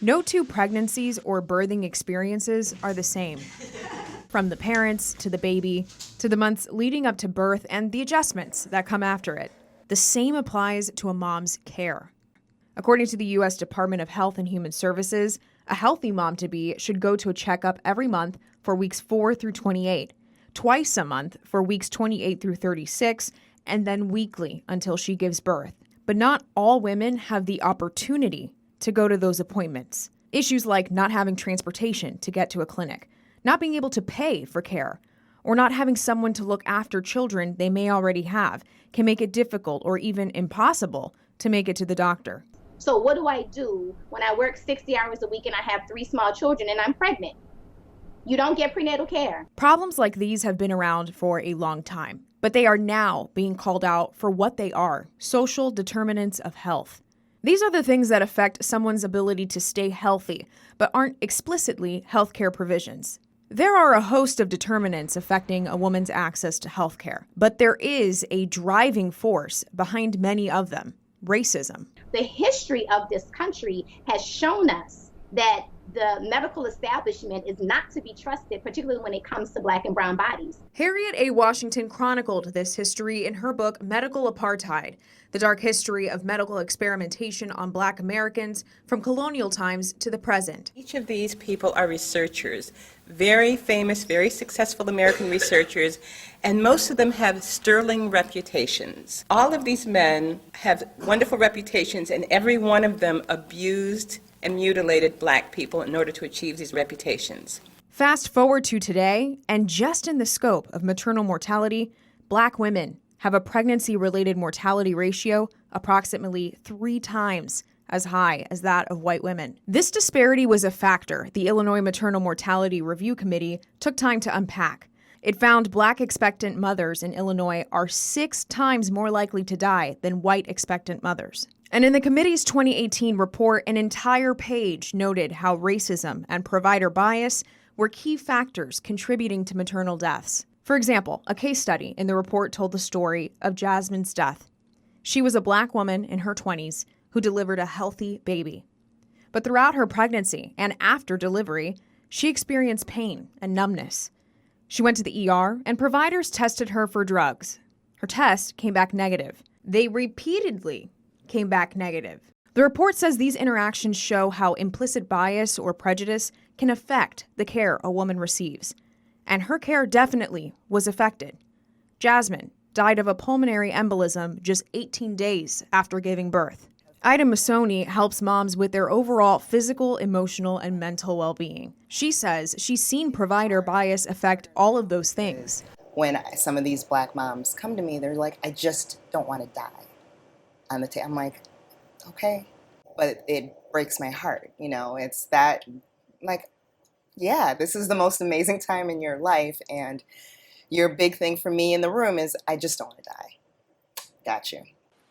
No two pregnancies or birthing experiences are the same. From the parents to the baby to the months leading up to birth and the adjustments that come after it, the same applies to a mom's care. According to the U.S. Department of Health and Human Services, a healthy mom-to-be should go to a checkup every month for weeks 4 through 28, twice a month for weeks 28 through 36, and then weekly until she gives birth. But not all women have the opportunity to go to those appointments. Issues like not having transportation to get to a clinic, not being able to pay for care, or not having someone to look after children they may already have can make it difficult or even impossible to make it to the doctor. So what do I do when I work 60 hours a week and I have 3 small children and I'm pregnant? You don't get prenatal care. Problems like these have been around for a long time, but they are now being called out for what they are: social determinants of health. These are the things that affect someone's ability to stay healthy, but aren't explicitly healthcare provisions. There are a host of determinants affecting a woman's access to healthcare, but there is a driving force behind many of them: racism. The history of this country has shown us that the medical establishment is not to be trusted, particularly when it comes to Black and brown bodies. Harriet A. Washington chronicled this history in her book Medical Apartheid: The Dark History of Medical Experimentation on Black Americans from Colonial Times to the Present. Each of these people are researchers, very famous, very successful American researchers, and most of them have sterling reputations. All of these men have wonderful reputations, and every one of them abused and mutilated Black people in order to achieve these reputations. Fast forward to today, and just in the scope of maternal mortality, Black women have a pregnancy-related mortality ratio approximately 3 times as high as that of white women. This disparity was a factor the Illinois Maternal Mortality Review Committee took time to unpack. It found Black expectant mothers in Illinois are 6 times more likely to die than white expectant mothers. And in the committee's 2018 report, an entire page noted how racism and provider bias were key factors contributing to maternal deaths. For example, a case study in the report told the story of Jasmine's death. She was a Black woman in her 20s who delivered a healthy baby. But throughout her pregnancy and after delivery, she experienced pain and numbness. She went to the ER and providers tested her for drugs. Her test came back negative. They repeatedly came back negative. The report says these interactions show how implicit bias or prejudice can affect the care a woman receives. And her care definitely was affected. Jasmine died of a pulmonary embolism just 18 days after giving birth. Ida Masoni helps moms with their overall physical, emotional, and mental well-being. She says she's seen provider bias affect all of those things. When some of these Black moms come to me, they're like, I just don't want to die. I'm like, okay. But it breaks my heart, it's that, like, yeah, this is the most amazing time in your life, and your big thing for me in the room is I just don't want to die. Got you.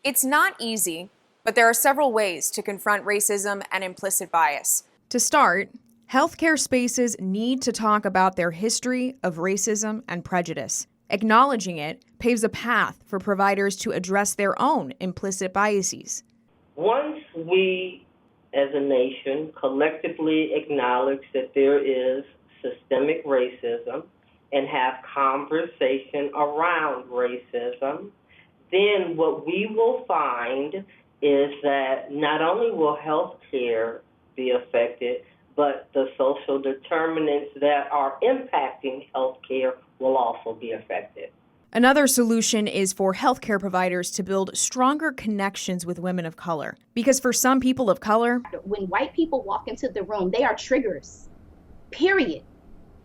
It's not easy, but there are several ways to confront racism and implicit bias. To start, healthcare spaces need to talk about their history of racism and prejudice. Acknowledging it paves a path for providers to address their own implicit biases. Once we, as a nation, collectively acknowledge that there is systemic racism and have conversation around racism, then what we will find is that not only will health care be affected, but the social determinants that are impacting health care will also be affected. Another solution is for healthcare providers to build stronger connections with women of color. Because for some people of color, when white people walk into the room, they are triggers, period.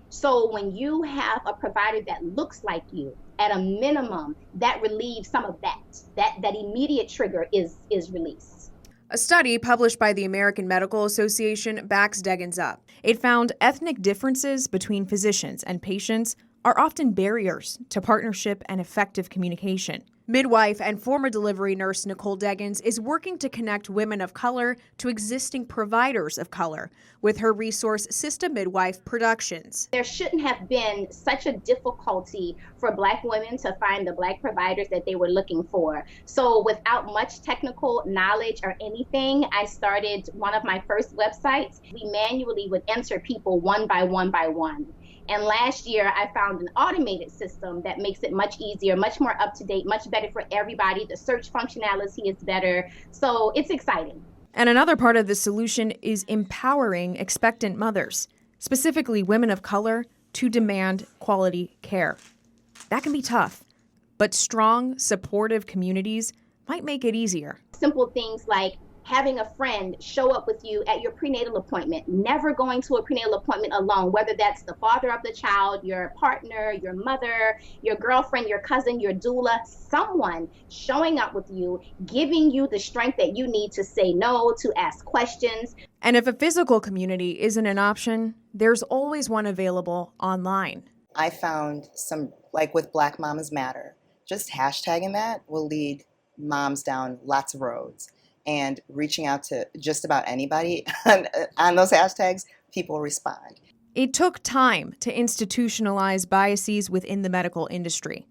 So when you have a provider that looks like you, at a minimum, that relieves some of that immediate trigger is released. A study published by the American Medical Association backs Deggans up. It found ethnic differences between physicians and patients are often barriers to partnership and effective communication. Midwife and former delivery nurse Nicole Deggans is working to connect women of color to existing providers of color with her resource System Midwife Productions. There shouldn't have been such a difficulty for Black women to find the Black providers that they were looking for. So without much technical knowledge or anything, I started one of my first websites. We manually would enter people one by one by one. And last year, I found an automated system that makes it much easier, much more up to date, much better for everybody. The search functionality is better. So it's exciting. And another part of the solution is empowering expectant mothers, specifically women of color, to demand quality care. That can be tough, but strong, supportive communities might make it easier. Simple things like having a friend show up with you at your prenatal appointment, never going to a prenatal appointment alone, whether that's the father of the child, your partner, your mother, your girlfriend, your cousin, your doula, someone showing up with you, giving you the strength that you need to say no, to ask questions. And if a physical community isn't an option, there's always one available online. I found some, like with Black Mamas Matter, just hashtagging that will lead moms down lots of roads. And reaching out to just about anybody on those hashtags, people respond. It took time to institutionalize biases within the medical industry.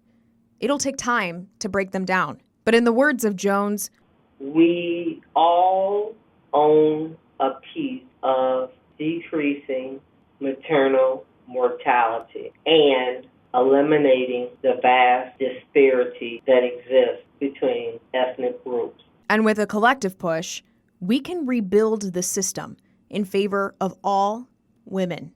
It'll take time to break them down. But in the words of Jones, we all own a piece of decreasing maternal mortality and eliminating the vast disparity that exists between ethnic groups. and with a collective push, we can rebuild the system in favor of all women.